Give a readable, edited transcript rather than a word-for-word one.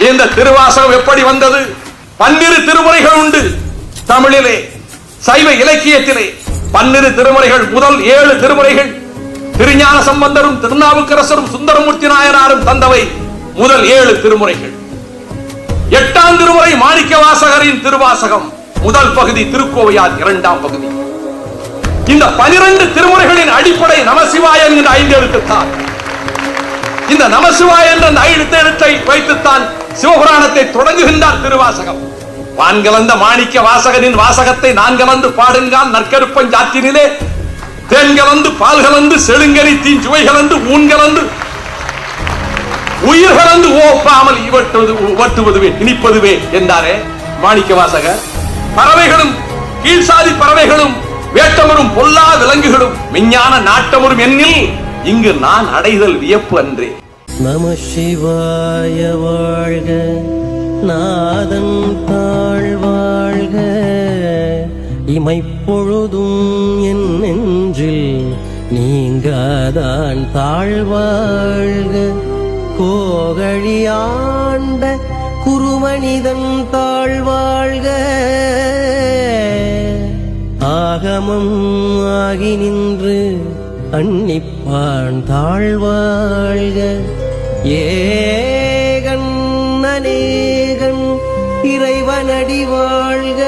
இந்த திருவாசகம் எப்படி வந்தது? 12 திருமுறைகள் உண்டு தமிழிலே. சைவ இலக்கியத்திலே 12 திருமுறைகள். முதல் 7 திருமுறைகள் திருஞான சம்பந்தரும் திருநாவுக்கரசரும் சுந்தரமூர்த்தி நாயனாரும் தந்தவை முதல் 7 திருமுறைகள். 8ஆம் திருமுறை மாணிக்க வாசகரின் திருவாசகம் முதல் பகுதி, திருக்கோவையார் 2ஆம் பகுதி. இந்த 12 திருமுறைகளின் அடிப்படை நமசிவாய என்கிற 5 எழுத்துத்தான். இந்த நமசிவாய என்ற 5 எழுத்தை வைத்துத்தான் சிவபுராணத்தை தொடங்குகின்றார் திருவாசகம். வான்கலந்த மாணிக்க வாசகனின் வாசகத்தை நான் கலந்து பாடுங்கால் நற்கருப்பஞ்சாற்றினிலே தேன் கலந்து பால் கலந்து செழுங்கனி தீன் சுவை கலந்து ஊன் கலந்து உயிர் கலந்து ஓப்பாமல் இவற்றுவதுவே இனிப்பதுவே என்றாரே மாணிக்க வாசகர். பறவைகளும் கீழ்சாதி பறவைகளும் வேட்டமரும் பொல்லா விலங்குகளும் விஞ்ஞான நாட்டமரும் என்னில் இங்கு நான் அடைதல் வியப்பு அன்றே. நம சிவாய வாழ்க, நாதன் தாழ்வாழ்க, இமைப்பொழுதும் என் நெஞ்சில் நீங்காதான் தாழ்வாழ்க, கோகழியாண்ட குருமனிதன் தாழ்வாழ்க, ஆகமம் ஆகி நின்று அன்னிப்பான் தாழ்வாழ்க, ஏகன் அநேகன் இறைவனடி வாழ்க.